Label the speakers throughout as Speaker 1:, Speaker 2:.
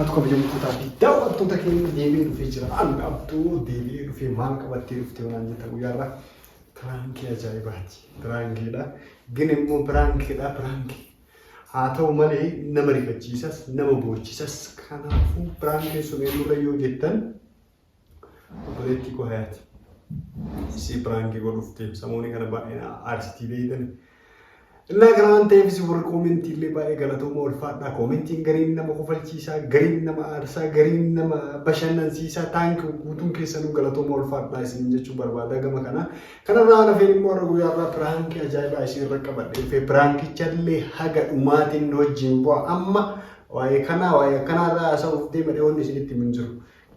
Speaker 1: Aku biyya mukutaa fi daawwattoota keenya deebi'ee dhufee jira. Anni abduu deebi'ee dhufee maal qabattee dhuftee waan jettan guyyaarraa piraankii ajaa'ibaati. Piraankiidha. Gin immoo piraankiidha pirankii. Haa ta'u malee nama rifachiisas nama boochisas kanaafuu piraankii sun eenyurra yoo jettan obboleettii koo Hayaati. Isii pirankii godhuftee samoonni kana baay'ee aarsitii beeytan. Illa kanaan ta'eef si warra koomentii illee baay'ee galatooma ulfaadha. Koomentiin gariin nama kofalchiisaa, gariin nama aarsaa, gariin nama bashannansiisaa taankii guutuun keessanuu galatooma ulfaadha isin jechuu barbaada gama kana. Kanarraa lafeen immoo warra guyyaarraa piraankii ajaa'ibaa isin irra qabadhe dhufee piraankicha illee haga dhumaatiin wajjin bu'a. Amma waa'ee kanarraa haasa'uuf deema dhiyoonni isinitti hin jiru.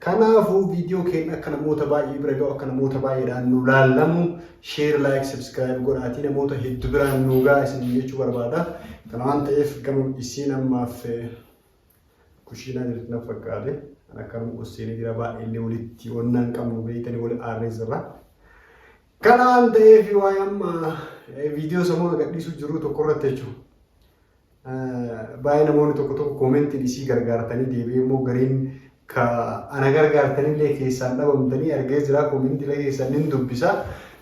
Speaker 1: Kanaafuu viidiyoo keenya akka namoota baay'ee bira ga'u akka namoota baay'eedhaan nu laallamu share like subscribe godhaatii namoota hedduu biraan nu ga'a isin jechuu barbaada. Kana waan ta'eef gama isiin ammaaf kushiinaa jirti na fakkaate akkam gosseenii jira baay'ee illee walitti onnaan qabnu beeytanii wal aarrees irra. Kana waan ta'eef waa'ee amma viidiyoo sammuu gadhiisuu jiru tokko irratti jechuudha. Baay'ee namoonni tokko koomentiin isii gargaaratanii deebi'ee immoo gariin ka ana gargaartanillee keessaan dhabamtanii argee jira koomentii keessan nin dubbisa.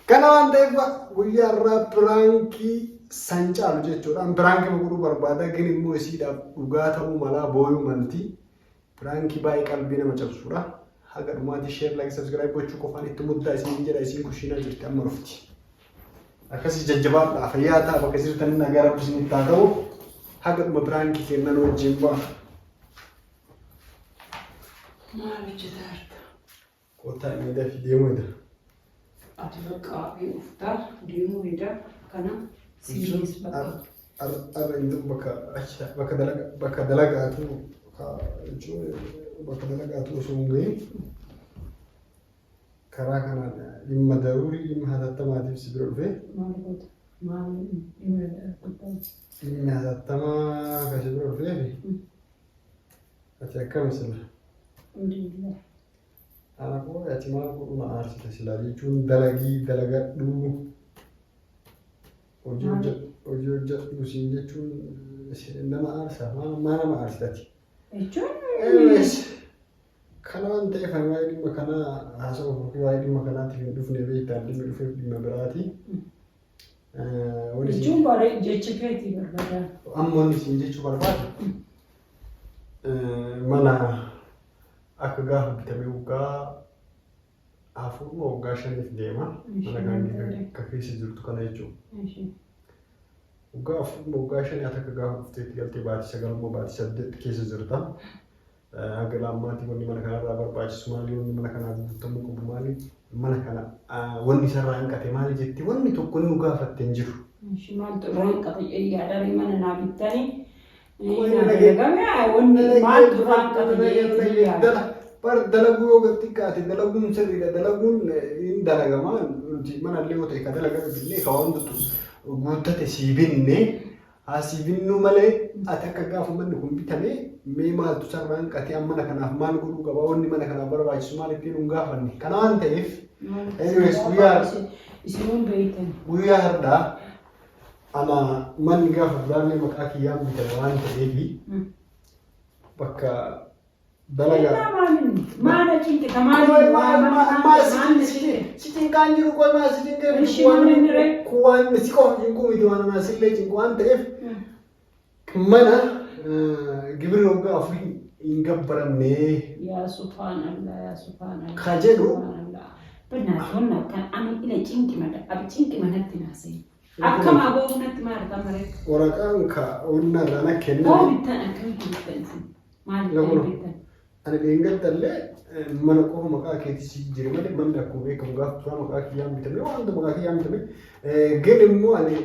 Speaker 1: Kana waan ta'eef guyyaarraa piraankii san caalu jechuudhaan piraankii godhuu barbaada. Gin immoo isiidhaaf dhugaa ta'uu malaa booyuu malti. Piraankii baay'ee qalbii nama cabsuudha. Haga dhumaatii share like subscribe gochuu qofaan itti muddaa isin jedha isin kushiinaa jirti amma rufti. Akkasii jajjabaadhaa fayyaa ta'a bakka jirtan nagaa rabbi isinitti haa ta'u. Haga dhuma piraankii kennan wajjin ba'a.
Speaker 2: Maal hojjetaarta?
Speaker 1: Kottaa inni dafi deemuu eda.
Speaker 2: Ati bakka uftaa deemuu eda kana siinis bakka.
Speaker 1: Arra inni bakka dalagaatu jechuun bakka dalagaatu osoo hin gahin karaa kanaan dhimma daruurii dhimma hatattamaatiif si bira dhufee.
Speaker 2: Maal goota? Maal
Speaker 1: dhimma hatattamaa kan si bira dhufee ati akkami sila? Ana koo ati maal godhuma aarsita silaa jechuun dalagii dalagadhuu hojii hojjedhu siin jechuun nama aarsaa maal nama aarsitati. Kana waan ta'eef ani waa'ee dhimma kanaa haasa'uuf waa'ee dhimma kanaatiif hin dhufne beektaan dhimmi dhufeef dhimma biraati.
Speaker 2: Jechuun baay'ee jecha keetii barbaada.
Speaker 1: Amma wanni siin jechuu barbaadu mana akka gaafa bitamee waggaa afuruma waggaa shaniif deema. Mana kan keessa jirtu kana jechuudha. Waggaa afuruma waggaa shanii ati akka gaafa dhufteetti galtee baatii sagaluma baatii saddeet keessa jirta. Haga lammaatii wanni mana kanarraa barbaachisu maali wanni mana kanaa guutamuu qabu maali mana kana wanni isarraa hanqate maali jetti wanni tokko nu gaafatte hin jiru.
Speaker 2: Maaltu irraa hanqate yaadanii mana naa bittanii.
Speaker 1: Dalaguu yoo gatti kaate dalaguun sirriidha dalaguun hin dalagamaa mana illee yoo ta'e ka dalagaa illee ka waan guuttate sii binne haa sii binnu malee ati akka gaafa manni kun bitamee mee maaltu sarara hanqatee mana kanaaf maal godhuu qaba wanni mana kanaaf barbaachisu maal ittiin hin gaafanne kana waan ta'eef guyyaa har'aa ana manni gaafa duraallee maqaa kiyyaan bitame waan ta'eef bakka dalagaa
Speaker 2: maana cinti kamaani
Speaker 1: sitin kan jiru koy ma sitin ke kuwan si ko hin ko mi wana na sille cin kuwan ta'eef mana gibir roga afri in gabbaramne
Speaker 2: ya subhanallah
Speaker 1: kajedu
Speaker 2: benar honna kan ami ila cinti mada ab cinti manatti nase akkama aboo natti marta mare
Speaker 1: waraqaan ka onna rana kenna
Speaker 2: ko bitan akkam bitan maal bitan
Speaker 1: ani dheengaddalle mana qofa maqaa keetti jira malee manni akkuma beekamu gaafa turaa maqaa kiyyaan bitame wanta maqaa kiyyaan bitame gad immoo ani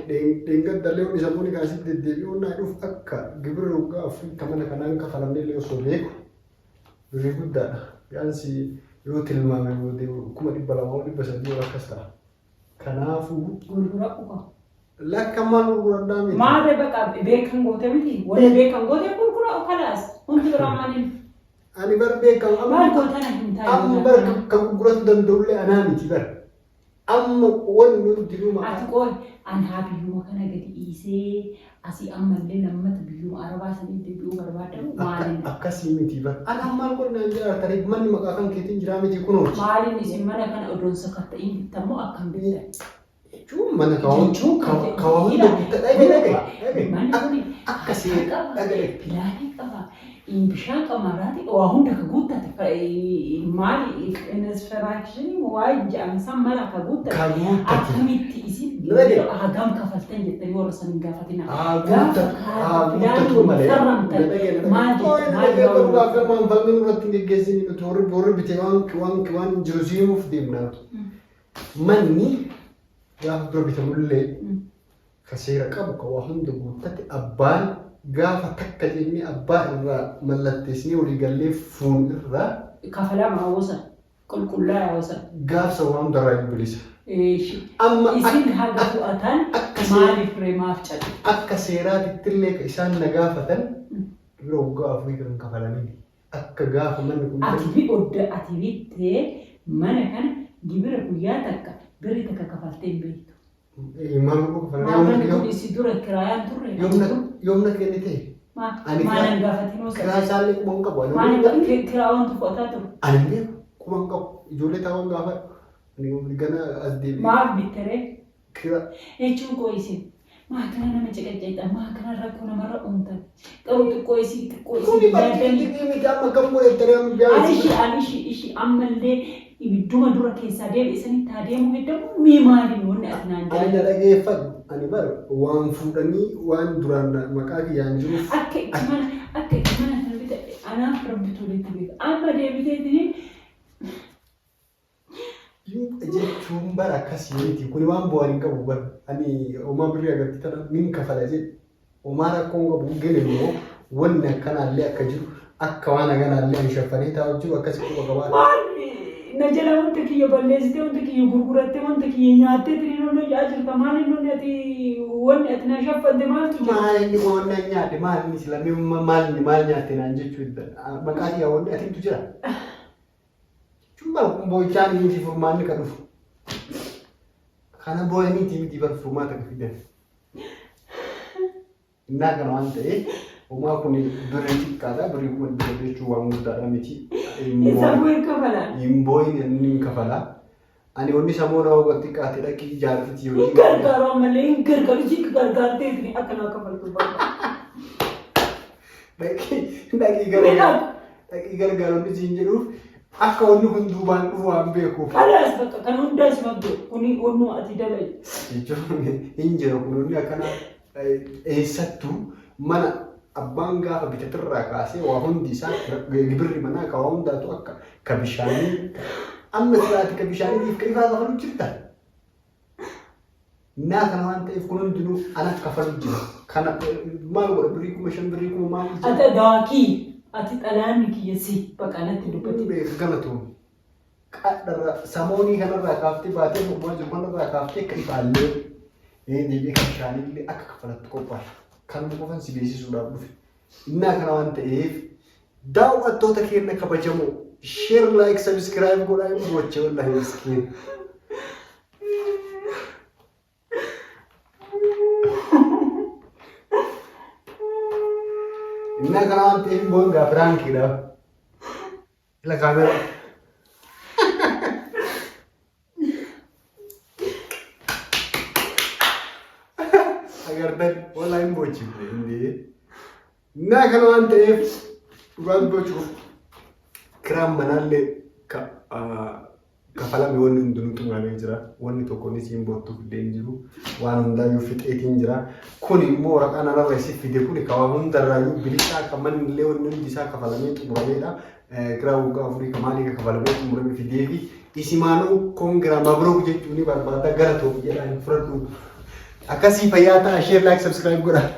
Speaker 1: dheengaddalle wanni sammuun kaasitti deddeebi'uu naa dhuuf akka gibira waggaa Afrika mana kanaan kafalamne illee osoo beeku durii guddaadha. Yaansi yoo tilmaame boodee 200,000 akkas ta'a. Kanaafuu
Speaker 2: gurgura uka
Speaker 1: lakka maal gurguradhaa miti.
Speaker 2: Maal beekaa beekan goote miti wala beekan goote gurgura ukalaas hundi biraamanin.
Speaker 1: Ani bar beekam amma bar kan gurguratu danda'ullee anaa miti bar. amma wanni hundinuu
Speaker 2: ati qoy an haa biyyuma kana gadi dhiisee asii ammallee lammata biyyuma arabaa sanii deebi'uu barbaadamu maaliin
Speaker 1: akkasii miti bara an ammaan qonnaan jiraatanii manni maqaa kan keetiin jiraa miti kunuunti
Speaker 2: maaliin isin mana kana odoon sakatta'in bittammoo akkam bittan
Speaker 1: jechuun mana kaawwan akkasii dhagalee
Speaker 2: pilaanii qaba bishaan qamaraati waa hunda ka guuttate maali inspiraashinii waa jedhamsan mala ka guuttate akkamitti isin hagam kafaltan jettanii warra san hin gaafatina gaafa pilaanii wal sarramtan maal
Speaker 1: jettanii warri bitee waan jiru siimuuf deemnaatu manni gaafa dura bitamullee ka seera qabu ka waa hunda guuttate abbaan gaafa takka jennee abbaa irraa mallatteessinee walii gallee fuun irraa
Speaker 2: kafalama hawwasa qulqullaa'aa hawwasa
Speaker 1: gaafsa waan daraa bilisa.
Speaker 2: Amma isin haga fu'atan maaliif reemaaf cabe?
Speaker 1: Akka seeraatitti illee isaan na gaafatan yeroo waggaa afurii kan kafalanii akka gaafa manni kun
Speaker 2: ati bittee mana kana gibira guyyaa takka birri takka kafaltee hin beektu.
Speaker 1: Manni
Speaker 2: kun isi dura kiraayaan turre
Speaker 1: yoomna kennite
Speaker 2: maalan gaafatinoo
Speaker 1: kiraa isaallee quban qabu
Speaker 2: maalan kiraawwan tuffataa ture
Speaker 1: ani beeku quban qabu ijoollee taawwan gaafa gana as deebi'e
Speaker 2: maal bittere
Speaker 1: kira
Speaker 2: jechuun koo isin maa kana nama ceqeceedha maa kana rakkoo namarra uumtan qaruu xiqqoo isii
Speaker 1: amma kam godhettanii
Speaker 2: ishi ammallee ibidduma dura keessaa deebi'isanitti haa deemuu heddamu mee maaliin wanni ati naan
Speaker 1: ani na dhageeffadhu ani bara waan fuudhanii waan duraan maqaa kiyyaan jiruuf
Speaker 2: akka itti mana kan bita anaaf rabbi toleetti beeka amma deebiteetiin
Speaker 1: jechuun bara akkasii miti kun waan bu'aan hin qabu bara ani homaa birrii agartii tana min kafala jedhe homaa rakkoon qabu gale immoo wanni akkanaallee akka jiru akka waan aganaallee ani shaffanee taa'u jiru akkasii quba qabaadha.
Speaker 2: Na jala wanta kiyya balleessitee wanta kiyya gurgurattee wanta kiyya nyaattee tiriinoon yaa jirta maaliin nonni ati wanni ati na shaffatte maaltu jira?
Speaker 1: Maalinni wanni nyaate maalinni silamee maal nyaatte naan jechuu maqaa kiyya wanni atiitu jira. Cuma boo'ichaan miti furmaanni kan dhufu. Kana boo'aniiti miti bar furmaata kan fidan. Innaa kana waan ta'eef homaa kun birrii xiqqaadha birrii kuma dhibba jechuun waan guddaadha miti.
Speaker 2: Isa bu'ee kafala.
Speaker 1: Himboyin inni kafala. Ani wanni samoora waqtii qaatee dhaqii jaarfiti yoo
Speaker 2: gargaaroo malee hin gargaaru jikka gargaartee fi akkana kafaltu barbaada.
Speaker 1: Dhaqii gargaaroonni siin jedhuuf akka wanni kun duubaan dhufu waan beekuuf.
Speaker 2: Kalaas bakka kan hundaas maddo kuni wannu ati dalai.
Speaker 1: Jechuun hin jira kun wanni akkana eessattuu mana abbaan gaafa bitatirraa kaasee waa hundi isaa gibirri manaa ka waa hundaatu akka ka bishaanii amma siraati ka bishaaniitiif ka ifaa kafalu jirta. Naa kana waan ta'eef kun hundinuu anaaf kafalu jira. Kana maal godha birrii kuma shan birrii kuma maal jira.
Speaker 2: Ati daakii ati xalaanni kiyyasii baqaanatti dubbatti.
Speaker 1: Galatoon qadharra samoonii kanarraa kaaftee baatee bobbaa jiru kanarraa kaaftee akka ifaallee deebi'ee ka bishaaniillee akka kafalattu qophaa'e. Kan qofan si beeksisuudhaaf dhufe. Innaa kana waan ta'eef daawwattoota keenya kabajamoo share like subscribe godhaa hin gochee wallahi miskiin. Innaa kana waan ta'eef boongaa firaankiidha. Ila kaameraa. Agartan wallahi hin bochifne indee. Innaa kana waan ta'eef dhugaan gochuuf kiraan manaallee kafalame wanni hundinuu xumuramee jira. Wanni tokkonis hin boottuuf illee hin jiru. Waan hundaayyuu fixeetiin jira. Kun immoo waraqaa narra isii fide kun kawaa hundarraayyuu bilisaa akka manni illee wanni hundi isaa kafalamee xumurameedha. Kiraa waggaa afurii ka maalii kafalamee xumuramee fidee fi isimaanuu koongiraa mabrook jechuun barbaada gara tokko jedhaan fudhadhu. Akkasii fayyaa ta'a share like subscribe godhaa.